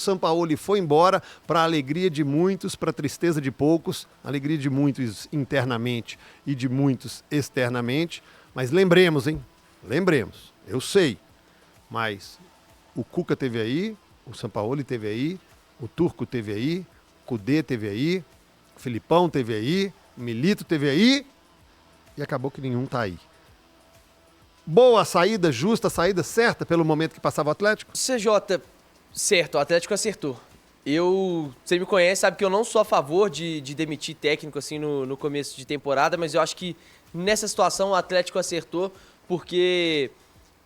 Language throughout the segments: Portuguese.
Sampaoli foi embora para a alegria de muitos, para a tristeza de poucos, alegria de muitos internamente e de muitos externamente. Mas lembremos, hein? Lembremos, eu sei, mas o Cuca teve aí, o Sampaoli teve aí, o Turco teve aí, o Kudê teve aí, o Filipão teve aí, o Milito teve aí e acabou que nenhum tá aí. Boa saída, justa saída, certa pelo momento que passava o Atlético? CJ, certo, o Atlético acertou. Você me conhece, sabe que eu não sou a favor de demitir técnico assim no começo de temporada, mas eu acho que nessa situação o Atlético acertou, porque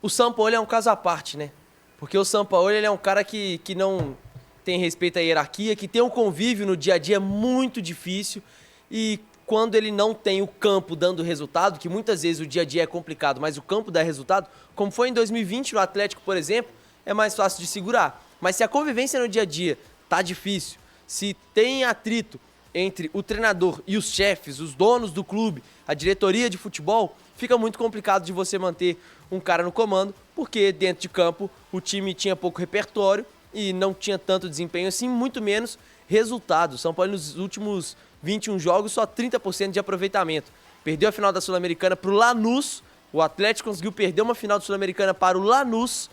o Sampaoli é um caso à parte, né? Porque o Sampaoli ele é um cara que não tem respeito à hierarquia, que tem um convívio no dia a dia muito difícil e quando ele não tem o campo dando resultado, que muitas vezes o dia a dia é complicado, mas o campo dá resultado, como foi em 2020 no Atlético, por exemplo, é mais fácil de segurar. Mas se a convivência no dia a dia tá difícil, se tem atrito entre o treinador e os chefes, os donos do clube, a diretoria de futebol, fica muito complicado de você manter um cara no comando, porque dentro de campo o time tinha pouco repertório e não tinha tanto desempenho assim, muito menos resultado. São Paulo nos últimos 21 jogos, só 30% de aproveitamento. Perdeu a final da Sul-Americana para o Lanús, o Atlético conseguiu perder uma final da Sul-Americana para o Lanús,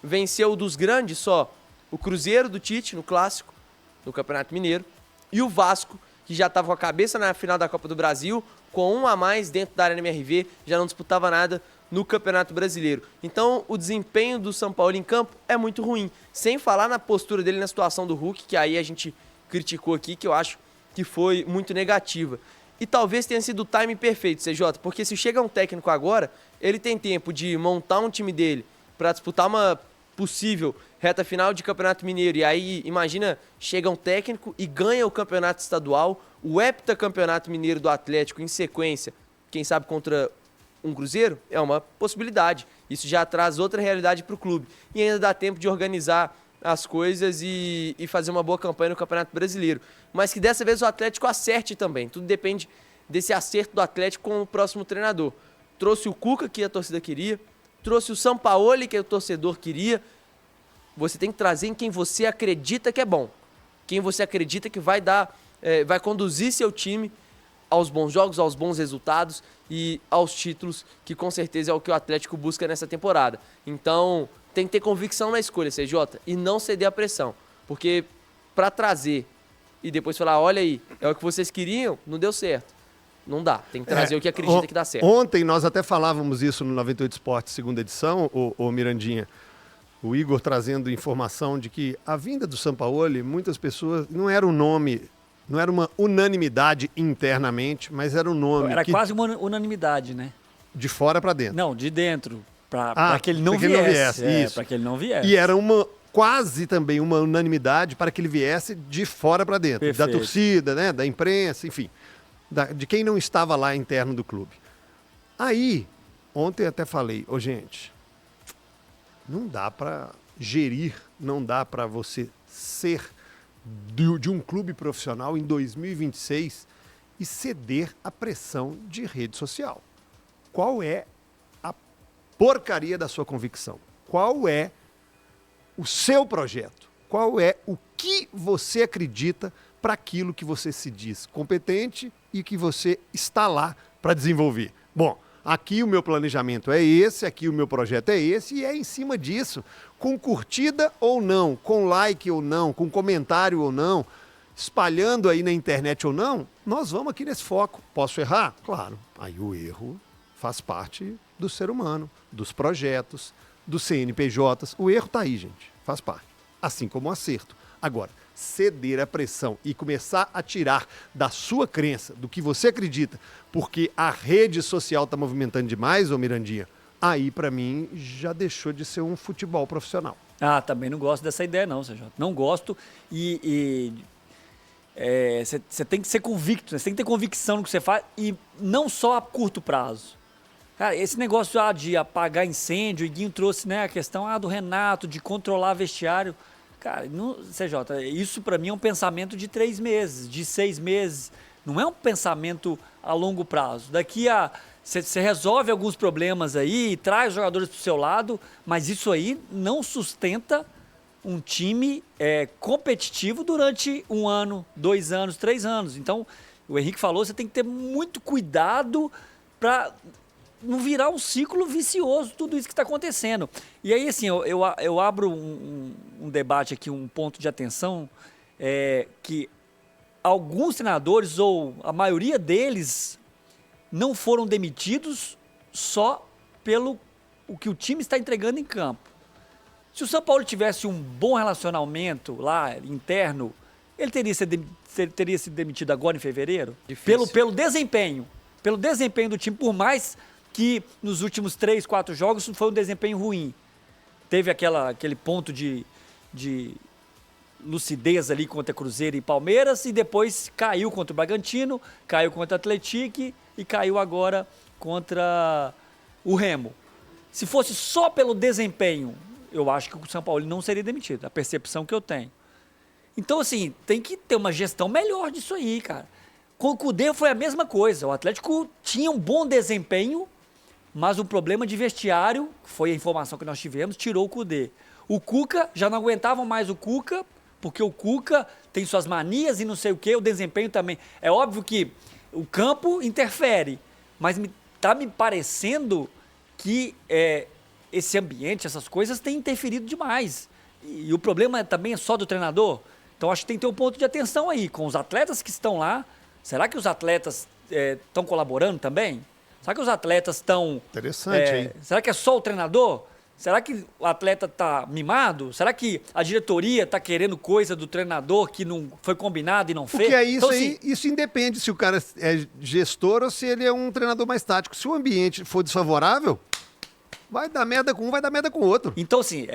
venceu dos grandes só o Cruzeiro do Tite no Clássico, no Campeonato Mineiro, e o Vasco, que já estava com a cabeça na final da Copa do Brasil, com um a mais dentro da Arena MRV, já não disputava nada no Campeonato Brasileiro. Então, o desempenho do São Paulo em campo é muito ruim. Sem falar na postura dele na situação do Hulk, que aí a gente criticou aqui, que eu acho que foi muito negativa. E talvez tenha sido o time perfeito, CJ, porque se chega um técnico agora, ele tem tempo de montar um time dele para disputar uma possível reta final de Campeonato Mineiro. E aí, imagina, chega um técnico e ganha o Campeonato Estadual, o heptacampeonato mineiro do Atlético em sequência, quem sabe contra um Cruzeiro, é uma possibilidade. Isso já traz outra realidade para o clube. E ainda dá tempo de organizar as coisas e fazer uma boa campanha no Campeonato Brasileiro. Mas que dessa vez o Atlético acerte também. Tudo depende desse acerto do Atlético com o próximo treinador. Trouxe o Cuca, que a torcida queria, trouxe o Sampaoli, que o torcedor queria. Você tem que trazer em quem você acredita que é bom. Quem você acredita que vai vai conduzir seu time aos bons jogos, aos bons resultados e aos títulos, que com certeza é o que o Atlético busca nessa temporada. Então, tem que ter convicção na escolha, CJ, e não ceder à pressão. Porque para trazer e depois falar, olha aí, é o que vocês queriam, não deu certo. Não dá, tem que trazer o que acredita que dá certo. Ontem nós até falávamos isso no 98 Esportes, segunda edição, o Mirandinha. O Igor trazendo informação de que a vinda do Sampaoli, muitas pessoas, não era um nome, não era uma unanimidade internamente, mas era um nome Era quase uma unanimidade, né? De fora para dentro. Não, de dentro, para que ele não viesse. Isso. Para que ele não viesse. E era quase também uma unanimidade para que ele viesse de fora para dentro. Perfeito. Da torcida, né, da imprensa, enfim, de quem não estava lá interno do clube. Aí, ontem eu até falei, gente, não dá para gerir, não dá para você ser de um clube profissional em 2026 e ceder à pressão de rede social. Qual é a porcaria da sua convicção? Qual é o seu projeto? Qual é o que você acredita para aquilo que você se diz competente e que você está lá para desenvolver? Bom, aqui o meu planejamento é esse, aqui o meu projeto é esse, e é em cima disso, com curtida ou não, com like ou não, com comentário ou não, espalhando aí na internet ou não, nós vamos aqui nesse foco. Posso errar? Claro. Aí o erro faz parte do ser humano, dos projetos, dos CNPJs. O erro está aí, gente, faz parte. Assim como o acerto. Agora, ceder à pressão e começar a tirar da sua crença, do que você acredita, porque a rede social está movimentando demais, ô Mirandinha, aí para mim já deixou de ser um futebol profissional. Ah, também não gosto dessa ideia não, CJ. Não gosto você tem que ser convicto, você tem que ter convicção no que você faz e não só a curto prazo. Cara, esse negócio de apagar incêndio, o Guinho trouxe, né, a questão do Renato, de controlar vestiário. Cara, CJ, isso para mim é um pensamento de 3 meses, de 6 meses. Não é um pensamento a longo prazo. Daqui a... Você resolve alguns problemas aí, traz jogadores pro seu lado, mas isso aí não sustenta um time competitivo durante 1 ano, 2 anos, 3 anos. Então, o Henrique falou, você tem que ter muito cuidado para não virar um ciclo vicioso tudo isso que está acontecendo. E aí, assim, eu abro um debate aqui, um ponto de atenção, que alguns treinadores, ou a maioria deles, não foram demitidos só pelo o que o time está entregando em campo. Se o São Paulo tivesse um bom relacionamento lá, interno, ele teria sido demitido agora em fevereiro? Pelo desempenho. Pelo desempenho do time, por mais que nos últimos 3, 4 jogos foi um desempenho ruim. Teve aquele ponto de lucidez ali contra Cruzeiro e Palmeiras, e depois caiu contra o Bragantino, caiu contra o Atlético e caiu agora contra o Remo. Se fosse só pelo desempenho, eu acho que o São Paulo não seria demitido, a percepção que eu tenho. Então, assim, tem que ter uma gestão melhor disso aí, cara. Com o Cudê foi a mesma coisa. O Atlético tinha um bom desempenho, mas o problema de vestiário, foi a informação que nós tivemos, tirou o Cudê. O Cuca, já não aguentavam mais o Cuca, porque o Cuca tem suas manias e não sei o quê, o desempenho também. É óbvio que o campo interfere, mas tá me parecendo que esse ambiente, essas coisas, têm interferido demais. E o problema também é só do treinador. Então acho que tem que ter um ponto de atenção aí, com os atletas que estão lá. Será que os atletas estão colaborando também? Será que os atletas estão... Interessante, hein? Será que é só o treinador? Será que o atleta está mimado? Será que a diretoria está querendo coisa do treinador que não foi combinado e não fez? Porque é isso então, aí, assim, isso independe se o cara é gestor ou se ele é um treinador mais tático. Se o ambiente for desfavorável, vai dar merda com um, vai dar merda com o outro. Então, assim,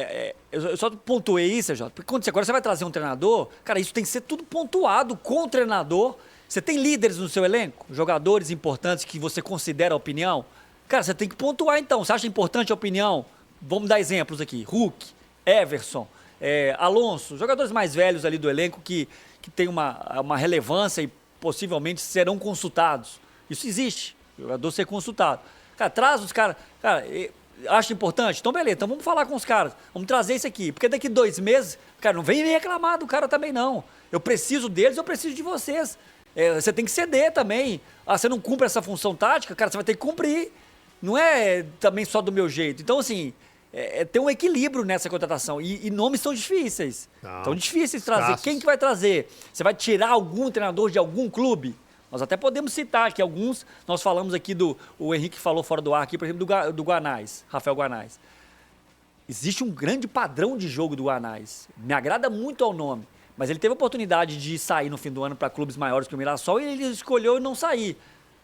eu só pontuei isso, Jota, porque quando agora você vai trazer um treinador, cara, isso tem que ser tudo pontuado com o treinador. Você tem líderes no seu elenco, jogadores importantes que você considera a opinião? Cara, você tem que pontuar então. Você acha importante a opinião? Vamos dar exemplos aqui. Hulk, Everson, Alonso, jogadores mais velhos ali do elenco que tem uma relevância e possivelmente serão consultados. Isso existe, o jogador ser consultado. Cara, traz os caras... Cara, acha importante? Então, beleza, então vamos falar com os caras. Vamos trazer isso aqui. Porque daqui 2 meses, cara, não vem me reclamar do cara também, não. Eu preciso deles, eu preciso de vocês. Você tem que ceder também. Você não cumpre essa função tática, cara, você vai ter que cumprir. Não é também só do meu jeito. Então, assim, tem um equilíbrio nessa contratação. E nomes são difíceis. São difíceis de trazer. Quem que vai trazer? Você vai tirar algum treinador de algum clube? Nós até podemos citar que alguns, nós falamos aqui o Henrique falou fora do ar aqui, por exemplo, do Guanais, Rafael Guanais. Existe um grande padrão de jogo do Guanais. Me agrada muito ao nome. Mas ele teve a oportunidade de sair no fim do ano para clubes maiores que o Mirassol e ele escolheu não sair.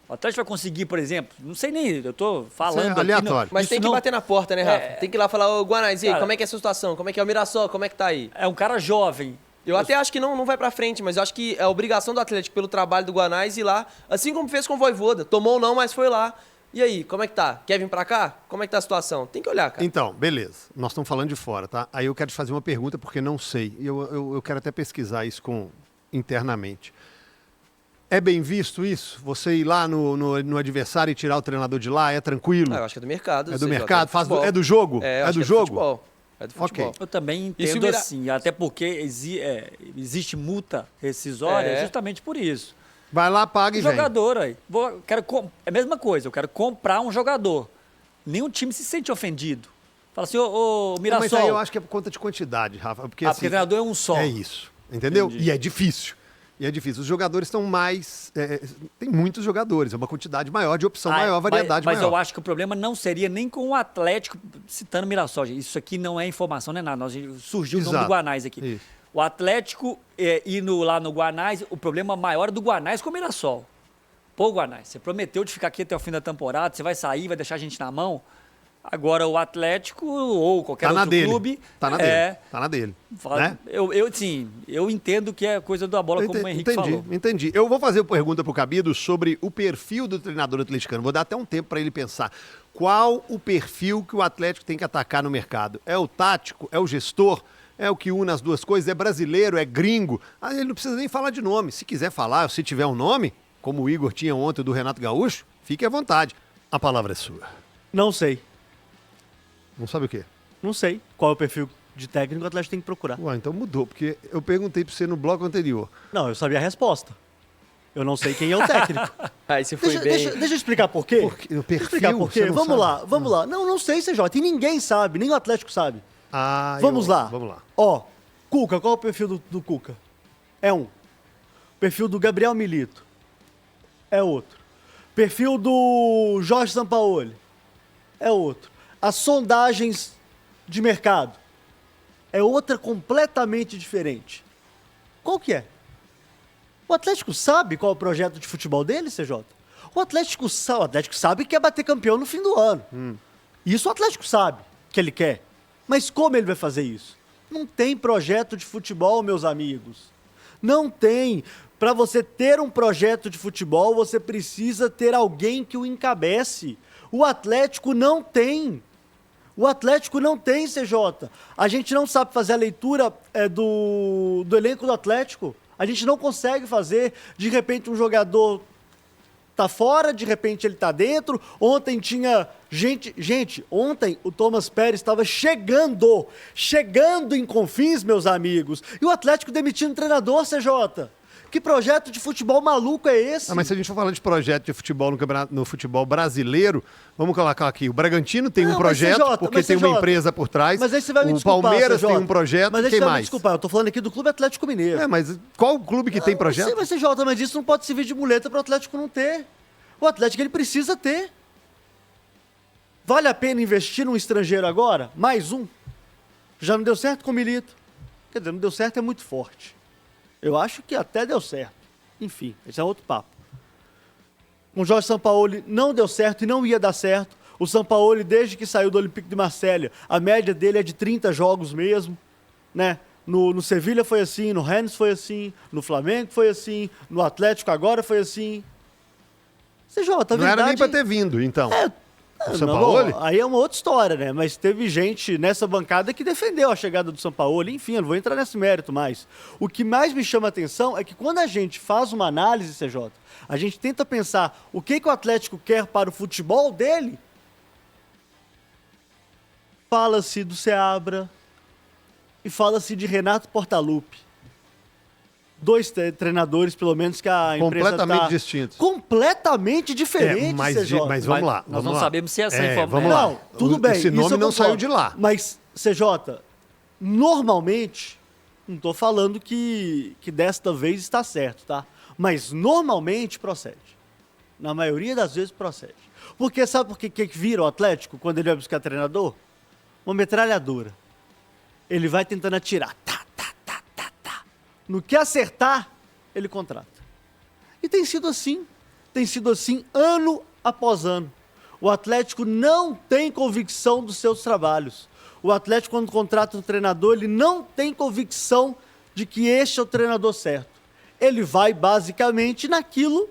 O Atlético vai conseguir, por exemplo, não sei nem, eu tô falando é aleatório. Mas tem que bater na porta, né, Rafa? Tem que ir lá falar, ô Guanais, e aí, como é que é a sua situação? Como é que é o Mirassol? Como é que tá aí? É um cara jovem. Eu até acho que não vai pra frente, mas eu acho que é a obrigação do Atlético, pelo trabalho do Guanais, ir lá, assim como fez com o Vojvoda. Tomou ou não, mas foi lá. E aí, como é que tá? Quer vir pra cá? Como é que tá a situação? Tem que olhar, cara. Então, beleza. Nós estamos falando de fora, tá? Aí eu quero te fazer uma pergunta, porque não sei. E eu quero até pesquisar isso internamente. É bem visto isso? Você ir lá no adversário e tirar o treinador de lá? É tranquilo? Eu acho que é do mercado. É do mercado? É do jogo? É do jogo? Futebol. É do futebol. Eu também entendo assim, até porque existe multa rescisória justamente por isso. Vai lá, paga e vem. Jogador aí. É a mesma coisa, eu quero comprar um jogador. Nenhum time se sente ofendido. Fala assim, ô Mirassol... Mas aí eu acho que é por conta de quantidade, Rafa. Porque, porque o treinador é um só. É isso, entendeu? Entendi. E é difícil. Os jogadores estão mais... tem muitos jogadores, é uma quantidade maior de opção maior, variedade maior. Mas eu acho que o problema não seria nem com o Atlético, citando o Mirassol. Isso aqui não é informação, nem nada. Surgiu o nome do Guanais aqui. Isso. O Atlético indo lá no Guanais, o problema maior é do Guanais com o Mirassol. Pô, Guanais, você prometeu de ficar aqui até o fim da temporada, você vai sair, vai deixar a gente na mão. Agora o Atlético ou qualquer outro clube... Tá na dele. Tá na dele. Né? Eu entendo que é coisa da bola, como o Henrique falou. Entendi. Eu vou fazer uma pergunta pro Cabido sobre o perfil do treinador atleticano. Vou dar até um tempo para ele pensar. Qual o perfil que o Atlético tem que atacar no mercado? É o tático? É o gestor? É o que une as duas coisas? É brasileiro? É gringo? Ele não precisa nem falar de nome. Se quiser falar, se tiver um nome, como o Igor tinha ontem do Renato Gaúcho, fique à vontade. A palavra é sua. Não sei. Não sabe o quê? Não sei qual é o perfil de técnico o Atlético tem que procurar. Ué, então mudou, porque eu perguntei para você no bloco anterior. Não, eu sabia a resposta. Eu não sei quem é o técnico. Aí você foi Deixa eu explicar por quê. Por quê? O perfil, Explicar por quê. você não Vamos sabe? lá, vamos lá. Não sei, CJ. E ninguém sabe, nem o Atlético sabe. Vamos lá. Ó, Cuca, qual é o perfil do Cuca? É um. Perfil do Gabriel Milito. É outro. Perfil do Jorge Sampaoli. É outro. As sondagens de mercado. É outra completamente diferente. Qual que é? O Atlético sabe qual é o projeto de futebol dele, CJ? O Atlético sabe que quer bater campeão no fim do ano. Isso o Atlético sabe que ele quer. Mas como ele vai fazer isso? Não tem projeto de futebol, meus amigos. Não tem. Para você ter um projeto de futebol, você precisa ter alguém que o encabece. O Atlético não tem. O Atlético não tem, CJ. A gente não sabe fazer a leitura do elenco do Atlético. A gente não consegue fazer. De repente, um jogador tá fora, de repente ele tá dentro. Ontem tinha gente... Gente, ontem o Thomas Pérez estava chegando em Confins, meus amigos. E o Atlético demitindo o treinador, CJ. Que projeto de futebol maluco é esse? Mas se a gente for falando de projeto de futebol no futebol brasileiro, vamos colocar aqui, o Bragantino tem um projeto, porque tem uma empresa por trás. Mas aí você vai me desculpar, o Palmeiras CJ. tem um projeto, mas aí quem você vai me mais? desculpar, eu tô falando aqui do Clube Atlético Mineiro. Mas qual clube que tem projeto? Sim, mas CJ, mas isso não pode servir de muleta para o Atlético não ter. O Atlético, ele precisa ter. Vale a pena investir num estrangeiro agora? Mais um? Já não deu certo com o Milito. Quer dizer, não deu certo é muito forte. Eu acho que até deu certo. Enfim, esse é outro papo. Com o Jorge Sampaoli não deu certo e não ia dar certo. O Sampaoli, desde que saiu do Olympique de Marselha, a média dele é de 30 jogos mesmo, né? No Sevilha foi assim, no Rennes foi assim, no Flamengo foi assim, no Atlético agora foi assim. CJ, a verdade... Não era nem para ter vindo, então. O Não, Sampaoli? bom, aí é uma outra história, né? Mas teve gente nessa bancada que defendeu a chegada do Sampaoli. Enfim, eu não vou entrar nesse mérito mais. O que mais me chama a atenção é que quando a gente faz uma análise, CJ, a gente tenta pensar o que o Atlético quer para o futebol dele. Fala-se do Seabra e fala-se de Renato Portaluppi. Dois treinadores, pelo menos, que a empresa completamente distintos. Completamente diferentes, CJ. Mas vamos lá. Nós não sabemos se é essa informação. Vamos lá. Não, tudo bem. Esse nome não saiu de lá. Mas, CJ, normalmente, não estou falando que desta vez está certo, tá? Mas normalmente procede. Na maioria das vezes procede. Porque sabe por que vira o Atlético quando ele vai buscar treinador? Uma metralhadora. Ele vai tentando atirar. No que acertar, ele contrata. E tem sido assim ano após ano. O Atlético não tem convicção dos seus trabalhos. O Atlético, quando contrata um treinador, ele não tem convicção de que este é o treinador certo. Ele vai basicamente naquilo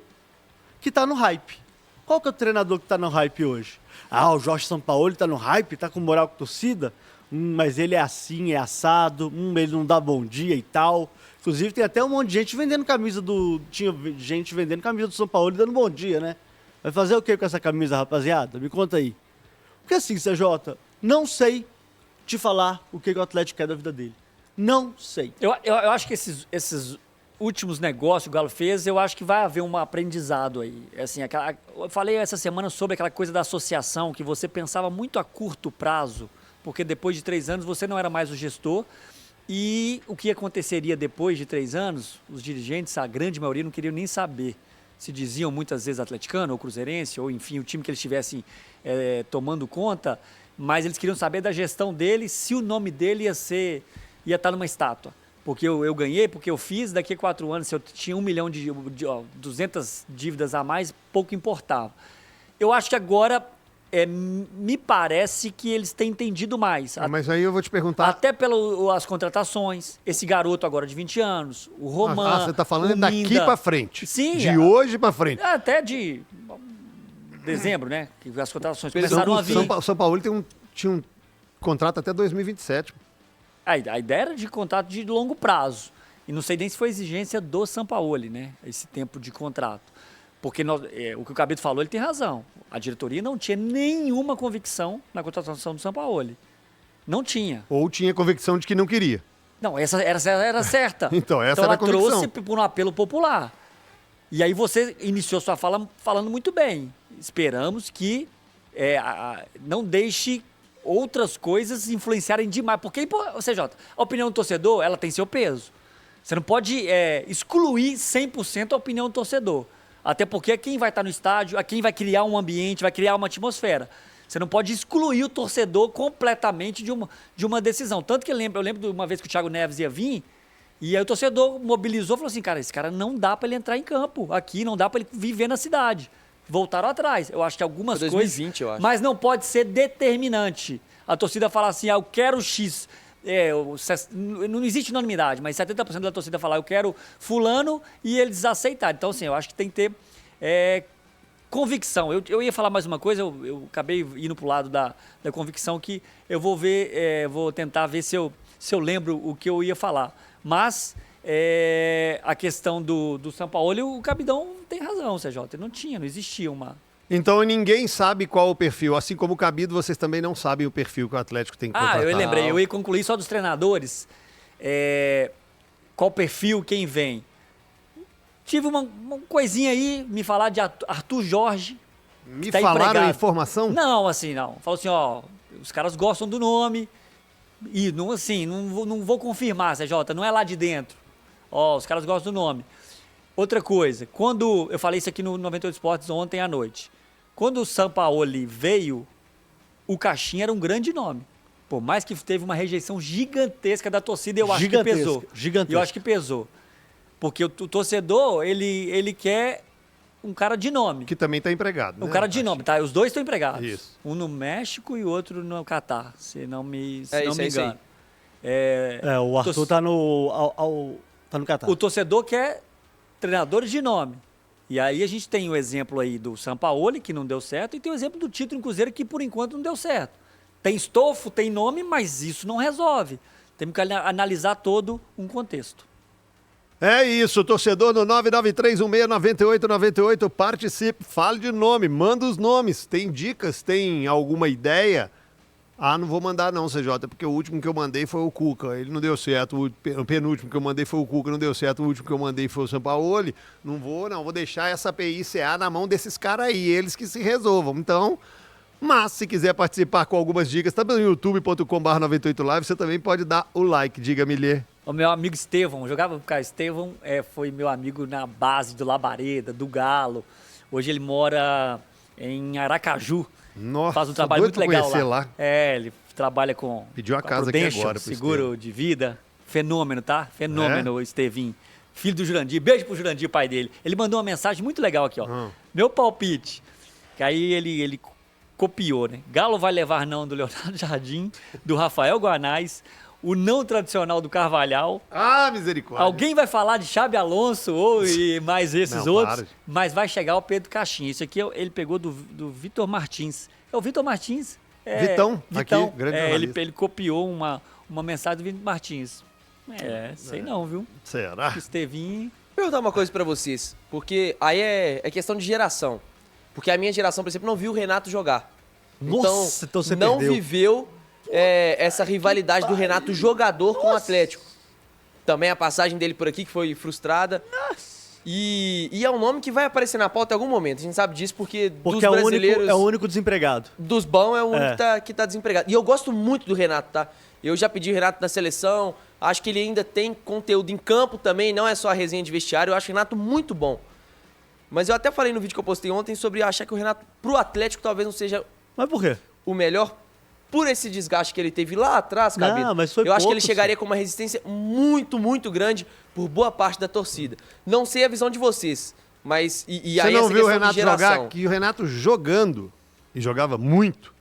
que está no hype. Qual que é o treinador que está no hype hoje? O Jorge Sampaoli está no hype, está com moral com a torcida, mas ele é assim, é assado, ele não dá bom dia e tal. Inclusive, tem até um monte de gente vendendo camisa Tinha gente vendendo camisa do São Paulo e dando bom dia, né? Vai fazer o que com essa camisa, rapaziada? Me conta aí. Porque assim, CJ, não sei te falar o que o Atlético quer da vida dele. Não sei. Eu acho que esses últimos negócios que o Galo fez, eu acho que vai haver um aprendizado aí. Assim, eu falei essa semana sobre aquela coisa da associação, que você pensava muito a curto prazo, porque depois de 3 anos você não era mais o gestor. E o que aconteceria depois de 3 anos, os dirigentes, a grande maioria, não queriam nem saber. Se diziam muitas vezes atleticano ou cruzeirense, ou enfim, o time que eles estivessem tomando conta, mas eles queriam saber da gestão dele, se o nome dele ia estar numa estátua. Porque eu ganhei, porque eu fiz, daqui a 4 anos, se eu tinha 1 milhão de 200 dívidas a mais, pouco importava. Eu acho que agora... me parece que eles têm entendido mais. Mas aí eu vou te perguntar... Até pelas contratações, esse garoto agora de 20 anos, o Roman... você está falando daqui para frente. Sim. De hoje para frente. Até de dezembro, né? Que as contratações começaram a vir. O São Paulo tinha um contrato até 2027. A ideia era de contrato de longo prazo. E não sei nem se foi exigência do Sampaoli, né? Esse tempo de contrato. Porque o que o Cabito falou, ele tem razão. A diretoria não tinha nenhuma convicção na contratação do Sampaoli. Não tinha. Ou tinha convicção de que não queria. Não, essa era certa. Então, essa era ela a convicção. trouxe por um apelo popular. E aí você iniciou sua fala falando muito bem. Esperamos que não deixe outras coisas influenciarem demais. Porque, CJ, a opinião do torcedor, ela tem seu peso. Você não pode excluir 100% a opinião do torcedor. Até porque é quem vai estar no estádio, é quem vai criar um ambiente, vai criar uma atmosfera. Você não pode excluir o torcedor completamente de uma decisão. Tanto que eu lembro de uma vez que o Thiago Neves ia vir, e aí o torcedor mobilizou e falou assim, cara, esse cara não dá para ele entrar em campo aqui, não dá para ele viver na cidade. Voltaram atrás. Eu acho que algumas 2020, coisas... eu acho. Mas não pode ser determinante. A torcida falar assim, eu quero X... não existe unanimidade, mas 70% da torcida falar eu quero fulano e eles aceitarem. Então, assim, eu acho que tem que ter convicção. Eu ia falar mais uma coisa, eu acabei indo pro lado da convicção que eu vou ver, vou tentar ver se eu lembro o que eu ia falar. Mas a questão do Sampaoli, o Cabidão tem razão, CJ. Não existia uma... Então ninguém sabe qual o perfil. Assim como o Cabido, vocês também não sabem o perfil que o Atlético tem que contratar. Eu lembrei. Eu ia concluir só dos treinadores. Qual perfil, quem vem. Tive uma coisinha aí, me falar de Arthur Jorge. Me tá falaram empregado. a informação? Não, assim, não. Falou assim, ó, os caras gostam do nome. E não, assim, não vou confirmar, CJ, não é lá de dentro. Ó, os caras gostam do nome. Outra coisa, quando eu falei isso aqui no 98 Esportes ontem à noite. Quando o Sampaoli veio, o Caixinha era um grande nome. Por mais que teve uma rejeição gigantesca da torcida, eu acho que pesou. Gigantesca. Eu acho que pesou. Porque o torcedor, ele quer um cara de nome. Que também está empregado, né? Um cara de nome, tá? Os dois estão empregados. Isso. Um no México e o outro no Catar, se não me isso engano. O Arthur tá no Catar. O torcedor quer treinadores de nome. E aí a gente tem o exemplo aí do Sampaoli, que não deu certo, e tem o exemplo do Tito em Cruzeiro, que por enquanto não deu certo. Tem estofo, tem nome, mas isso não resolve. Temos que analisar todo um contexto. É isso, torcedor no 993169898, participe, fale de nome, manda os nomes. Tem dicas, tem alguma ideia? Não vou mandar não, CJ, porque o último que eu mandei foi o Cuca, ele não deu certo. O penúltimo que eu mandei foi o Cuca, não deu certo. O último que eu mandei foi o Sampaoli. Vou deixar essa PICA na mão desses caras aí, eles que se resolvam. Então, mas se quiser participar com algumas dicas, tá no youtube.com/98live, você também pode dar o like, diga, Milê. O meu amigo Estevão, jogava com o cara. Estevão foi meu amigo na base do Labareda, do Galo. Hoje ele mora em Aracaju. Nossa, faz um trabalho muito legal lá. Ele trabalha com Pediu a com casa aqui Prudential, agora pro seguro Estevão. de vida. Fenômeno, tá? Fenômeno, o Estevinho. Filho do Jurandir. Beijo pro Jurandir, pai dele. Ele mandou uma mensagem muito legal aqui, ó. Meu palpite. Que aí ele copiou, né? Galo vai levar não do Leonardo Jardim, do Rafael Guanais, o não tradicional do Carvalhal. Misericórdia. Alguém vai falar de Xabi Alonso e mais esses Não, outros, para. mas vai chegar o Pedro Caixinha. Isso aqui ele pegou do Vitor Martins. É o Vitor Martins. Vitão, aqui, grande jornalista. ele copiou uma mensagem do Vitor Martins. Sei não, viu? Será? Estevinho... Vou perguntar uma coisa pra vocês, porque aí é questão de geração. Porque a minha geração, por exemplo, não viu o Renato jogar. Nossa, então você não perdeu. viveu essa rivalidade do Renato jogador com o Atlético. Também a passagem dele por aqui, que foi frustrada. E é um nome que vai aparecer na pauta em algum momento. A gente sabe disso porque dos brasileiros... é o único desempregado. Dos bons é o único que tá desempregado. E eu gosto muito do Renato, tá? Eu já pedi o Renato na seleção. Acho que ele ainda tem conteúdo em campo também. Não é só a resenha de vestiário. Eu acho o Renato muito bom. Mas eu até falei no vídeo que eu postei ontem sobre achar que o Renato, pro Atlético, talvez não seja Mas por quê? o melhor por esse desgaste que ele teve lá atrás, Cabide. Não, mas foi eu acho que pouco, ele chegaria com uma resistência muito, muito grande por boa parte da torcida. Não sei a visão de vocês, mas... E Você aí não essa viu o questão de Renato geração. jogar? Que o Renato jogando, e jogava muito,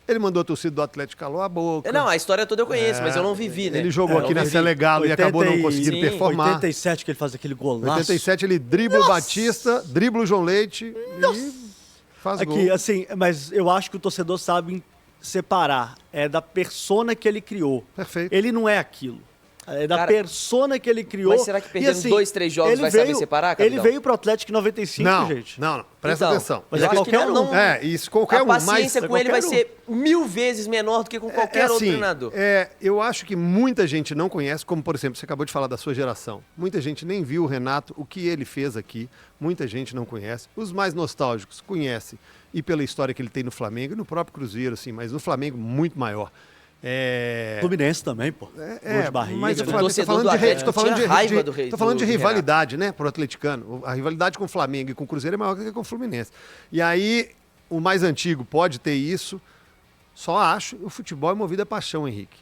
ele mandou a torcida do Atlético calar a boca. Não, a história toda eu conheço, mas eu não vivi, né? Ele jogou aqui Eu não na vivi. Selegalo e acabou não conseguindo sim, performar. 87 que ele faz aquele golaço. 87 ele dribla o Batista, dribla o João Leite e faz Aqui, gol. assim, mas eu acho que o torcedor sabe separar. É da persona que ele criou. Perfeito. Ele não é aquilo. É da Cara, persona que ele criou. mas será que perdendo E, assim, 2, 3 jogos ele vai saber separar, Ele capitão? veio pro Atlético em 95, Não, gente. não. Presta Então, atenção. Mas eu é acho que qualquer um. Isso qualquer a um. Mas paciência com ele vai qualquer um. ser 1000 vezes menor do que com qualquer outro treinador. Eu acho que muita gente não conhece, como por exemplo, você acabou de falar da sua geração. Muita gente nem viu o Renato, o que ele fez aqui. Muita gente não conhece. Os mais nostálgicos conhecem. E pela história que ele tem no Flamengo e no próprio Cruzeiro, assim, mas no Flamengo muito maior. Fluminense também, pô. Gol de barriga. Mas eu O tô torcedor falando do de Atlético tinha raiva do tô falando de Renato. rivalidade, né, pro atleticano. A rivalidade com o Flamengo e com o Cruzeiro é maior que com o Fluminense. E aí, o mais antigo pode ter isso. Só acho que o futebol é movido a paixão, Henrique.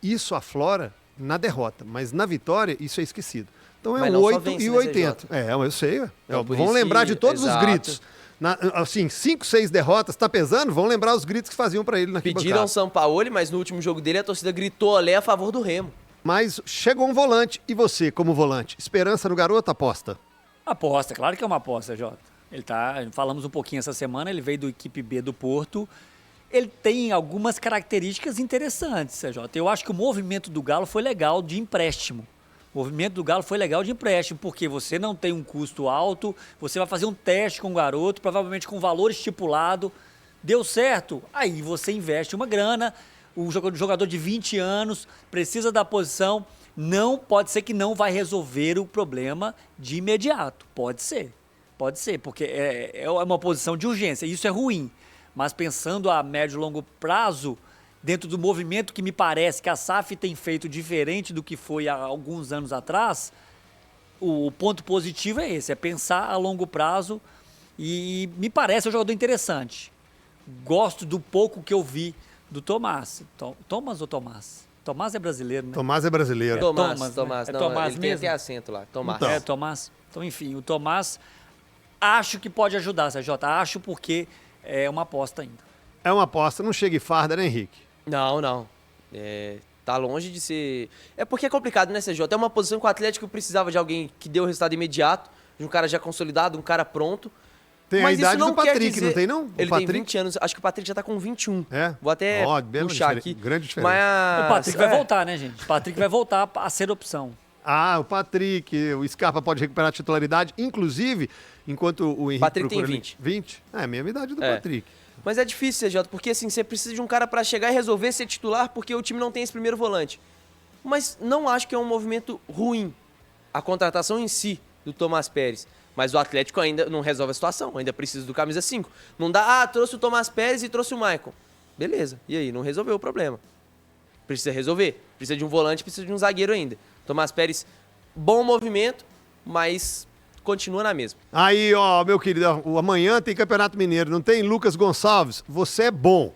Isso aflora na derrota, mas na vitória isso é esquecido. Então é Mas o não só 8 vence, e né, o 80. CJ? Eu sei. Então, por Vão isso lembrar que- de todos os exato. gritos. Assim, 5, 6 derrotas, tá pesando? Vão lembrar os gritos que faziam pra ele na Pediram arquibancada. o Sampaoli, mas no último jogo dele a torcida gritou olé a favor do Remo. Mas chegou um volante. E você, como volante? Esperança no garoto, aposta? Aposta, claro que é uma aposta, Jota. Falamos um pouquinho essa semana, ele veio do equipe B do Porto. Ele tem algumas características interessantes, Jota. Eu acho que o movimento do Galo foi legal de empréstimo. O movimento do Galo foi legal de empréstimo, porque você não tem um custo alto, você vai fazer um teste com o garoto, provavelmente com valor estipulado. Deu certo? Aí você investe uma grana, o jogador de 20 anos precisa da posição, pode ser que não vai resolver o problema de imediato. Pode ser, porque é uma posição de urgência, isso é ruim. Mas pensando a médio e longo prazo, dentro do movimento que me parece que a SAF tem feito diferente do que foi há alguns anos atrás, o ponto positivo é esse, é pensar a longo prazo e me parece um jogador interessante. Gosto do pouco que eu vi do Tomás. Tomás ou Tomás? Tomás é brasileiro, né? Tomás é brasileiro. Tomás, Tomás, né? Tomás. É Não, Tomás ele tem mesmo? até acento lá. Tomás. Então. É, Tomás. Então, enfim, o Tomás acho que pode ajudar, CJ. Acho porque é uma aposta ainda. É uma aposta, não chega e farda, né, Henrique? Não. Tá longe de ser... É porque é complicado, né, CJ? É uma posição que o Atlético precisava de alguém que dê o resultado imediato, de um cara já consolidado, um cara pronto. Tem a Mas isso idade não do quer Patrick, dizer- não tem não? O Ele Patrick? tem 20 anos. Acho que o Patrick já tá com 21. É? Vou até Ó, bela puxar diferença, aqui. grande diferença. Mas... O Patrick vai é. voltar, né, gente? O Patrick vai voltar a ser opção. O Patrick, o Scarpa pode recuperar a titularidade, inclusive, enquanto o Henrique Patrick tem procura 20. 20? É a mesma idade do É. Patrick. Mas é difícil, CJ, porque assim, você precisa de um cara pra chegar e resolver ser titular, porque o time não tem esse primeiro volante. Mas não acho que é um movimento ruim, a contratação em si do Tomás Pérez. Mas o Atlético ainda não resolve a situação, ainda precisa do camisa 5. Não dá, trouxe o Tomás Pérez e trouxe o Maicon. Beleza, e aí? Não resolveu o problema. Precisa resolver. Precisa de um volante, precisa de um zagueiro ainda. Tomás Pérez, bom movimento, mas continua na mesma. Aí, ó, meu querido, amanhã tem Campeonato Mineiro, não tem Lucas Gonçalves? Você é bom.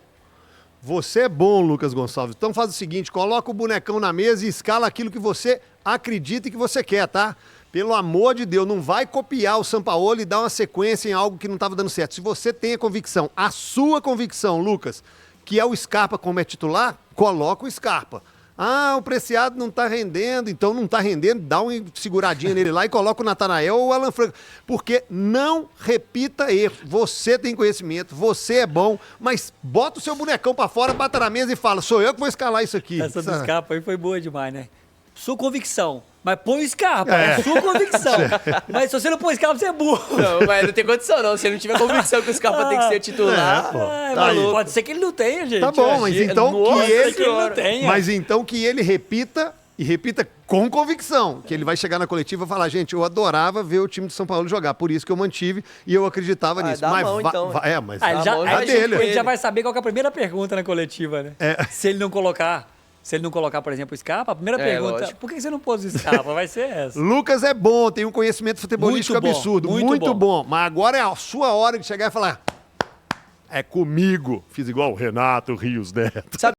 Você é bom, Lucas Gonçalves. Então faz o seguinte, coloca o bonecão na mesa e escala aquilo que você acredita e que você quer, tá? Pelo amor de Deus, não vai copiar o Sampaoli e dar uma sequência em algo que não estava dando certo. Se você tem a convicção, a sua convicção, Lucas, que é o Scarpa como é titular, coloca o Scarpa. O Preciado não tá rendendo, então não tá rendendo, dá uma seguradinha nele lá e coloca o Natanael ou o Alan Franco. Porque não repita erro. Você tem conhecimento, você é bom, mas bota o seu bonecão pra fora, bata na mesa e fala, sou eu que vou escalar isso aqui. Essa do Sabe? Scarpa aí foi boa demais, né? Sua convicção. Mas põe o Scarpa, é sua convicção. Mas se você não põe Scarpa, você é burro. Não, mas não tem condição não. Se ele não tiver convicção que o Scarpa tem que ser titular... pô. Mas Tá aí. pode ser que ele não tenha, gente. Tá bom, mas então Nossa, que ele... que ele não tenha. Mas então que ele repita, e repita com convicção, que ele vai chegar na coletiva e falar, gente, eu adorava ver o time de São Paulo jogar, por isso que eu mantive e eu acreditava nisso. dá a Mas mão, então. mas Ah, ele Tá já, bom, aí vai dele. ele já vai saber qual que é a primeira pergunta na coletiva, né? Se ele não colocar, por exemplo, o Scarpa, a primeira pergunta, lógico. por que você não pôs o Scarpa? Vai ser essa. Lucas é bom, tem um conhecimento futebolístico Muito bom, absurdo, muito muito bom. bom. Mas agora é a sua hora de chegar e falar, é comigo. Fiz igual o Renato Rios Neto. Sabe